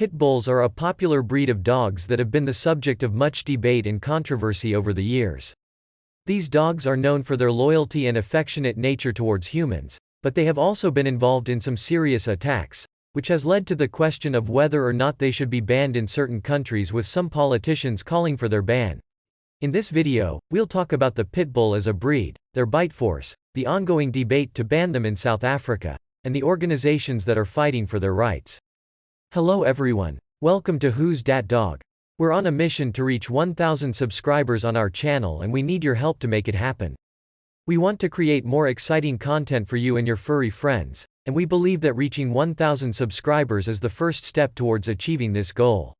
Pitbulls are a popular breed of dogs that have been the subject of much debate and controversy over the years. These dogs are known for their loyalty and affectionate nature towards humans, but they have also been involved in some serious attacks, which has led to the question of whether or not they should be banned in certain countries, with some politicians calling for their ban. In this video, we'll talk about the pitbull as a breed, their bite force, the ongoing debate to ban them in South Africa, and the organizations that are fighting for their rights. Hello everyone. Welcome to Who's Dat Dog? We're on a mission to reach 1,000 subscribers on our channel, and we need your help to make it happen. We want to create more exciting content for you and your furry friends, and we believe that reaching 1,000 subscribers is the first step towards achieving this goal.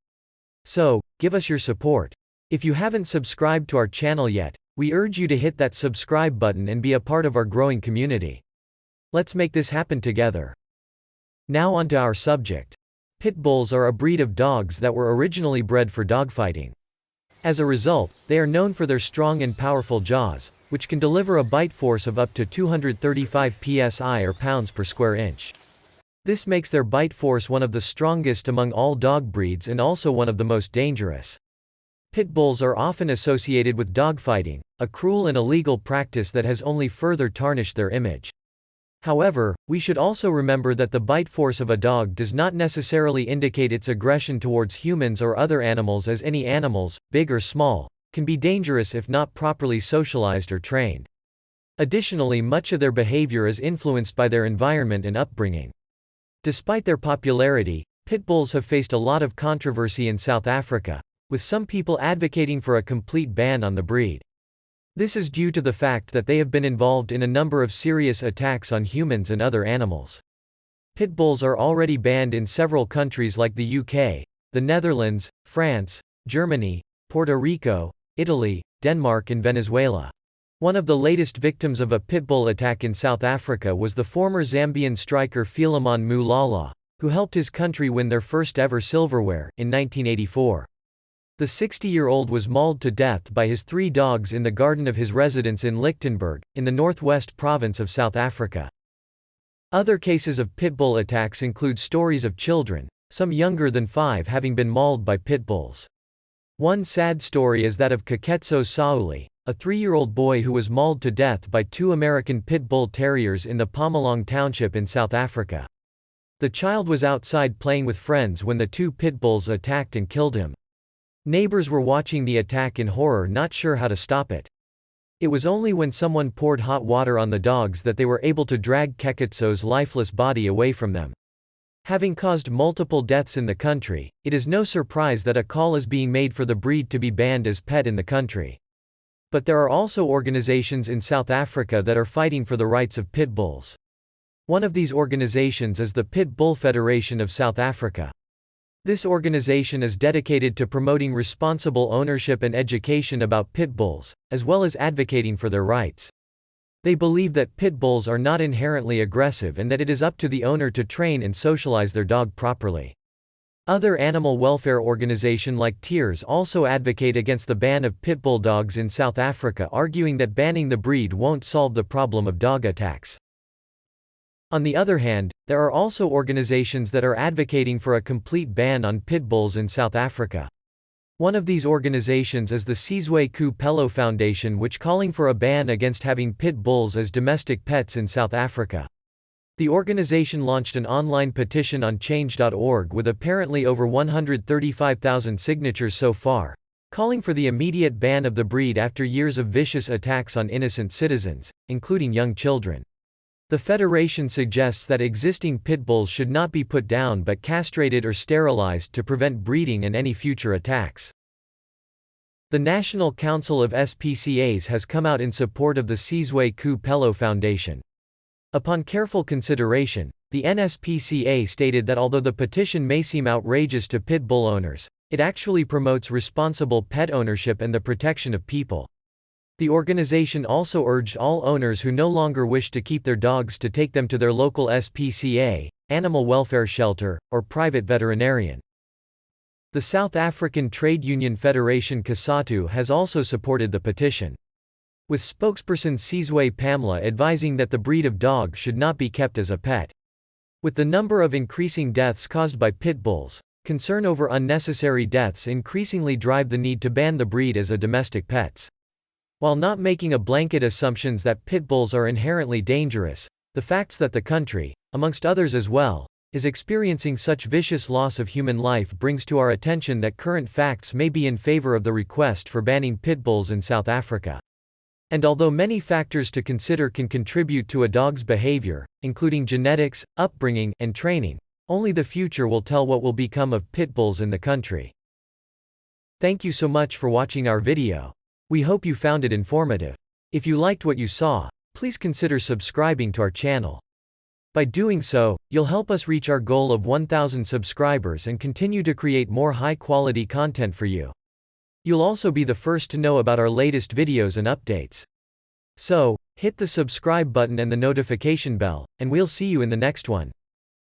So, give us your support. If you haven't subscribed to our channel yet, we urge you to hit that subscribe button and be a part of our growing community. Let's make this happen together. Now on to our subject. Pitbulls are a breed of dogs that were originally bred for dogfighting. As a result, they are known for their strong and powerful jaws, which can deliver a bite force of up to 235 psi or pounds per square inch. This makes their bite force one of the strongest among all dog breeds and also one of the most dangerous. Pitbulls are often associated with dogfighting, a cruel and illegal practice that has only further tarnished their image. However, we should also remember that the bite force of a dog does not necessarily indicate its aggression towards humans or other animals, as any animals, big or small, can be dangerous if not properly socialized or trained. Additionally, much of their behavior is influenced by their environment and upbringing. Despite their popularity, pitbulls have faced a lot of controversy in South Africa, with some people advocating for a complete ban on the breed. This is due to the fact that they have been involved in a number of serious attacks on humans and other animals. Pitbulls are already banned in several countries like the UK, the Netherlands, France, Germany, Puerto Rico, Italy, Denmark and Venezuela. One of the latest victims of a pitbull attack in South Africa was the former Zambian striker Philemon Mulala, who helped his country win their first ever silverware, in 1984. The 60-year-old was mauled to death by his 3 dogs in the garden of his residence in Lichtenburg, in the northwest province of South Africa. Other cases of pitbull attacks include stories of children, some younger than 5, having been mauled by pitbulls. One sad story is that of Kaketso Sauli, a 3-year-old boy who was mauled to death by 2 American pit bull terriers in the Pomalong township in South Africa. The child was outside playing with friends when the 2 pitbulls attacked and killed him. Neighbors were watching the attack in horror, not sure how to stop it. It was only when someone poured hot water on the dogs that they were able to drag Kaketso's lifeless body away from them. Having caused multiple deaths in the country, it is no surprise that a call is being made for the breed to be banned as pet in the country. But there are also organizations in South Africa that are fighting for the rights of pitbulls. One of these organizations is the Pitbull Federation of South Africa. This organization is dedicated to promoting responsible ownership and education about pitbulls, as well as advocating for their rights. They believe that pitbulls are not inherently aggressive and that it is up to the owner to train and socialize their dog properly. Other animal welfare organizations like Tears also advocate against the ban of pitbull dogs in South Africa, arguing that banning the breed won't solve the problem of dog attacks. On the other hand, there are also organizations that are advocating for a complete ban on pitbulls in South Africa. One of these organizations is the Sizwe Kupelo Foundation, which calling for a ban against having pit bulls as domestic pets in South Africa. The organization launched an online petition on change.org with apparently over 135,000 signatures so far, calling for the immediate ban of the breed after years of vicious attacks on innocent citizens, including young children. The Federation suggests that existing pitbulls should not be put down but castrated or sterilized to prevent breeding and any future attacks. The National Council of SPCAs has come out in support of the Sizwe Kupelo Foundation. Upon careful consideration, the NSPCA stated that although the petition may seem outrageous to pit bull owners, it actually promotes responsible pet ownership and the protection of people. The organization also urged all owners who no longer wish to keep their dogs to take them to their local SPCA, animal welfare shelter, or private veterinarian. The South African Trade Union Federation COSATU has also supported the petition, with spokesperson Sizwe Pamela advising that the breed of dog should not be kept as a pet. With the number of increasing deaths caused by pit bulls, Concern over unnecessary deaths increasingly drive the need to ban the breed as a domestic pets. While not making a blanket assumptions that pit bulls are inherently dangerous, the facts that the country, amongst others as well, is experiencing such vicious loss of human life brings to our attention that current facts may be in favor of the request for banning pit bulls in South Africa. And although many factors to consider can contribute to a dog's behavior, including genetics, upbringing, and training, only the future will tell what will become of pit bulls in the country. Thank you so much for watching our video. We hope you found it informative. If you liked what you saw, please consider subscribing to our channel. By doing so, you'll help us reach our goal of 1,000 subscribers and continue to create more high-quality content for you. You'll also be the first to know about our latest videos and updates. So, hit the subscribe button and the notification bell, and we'll see you in the next one.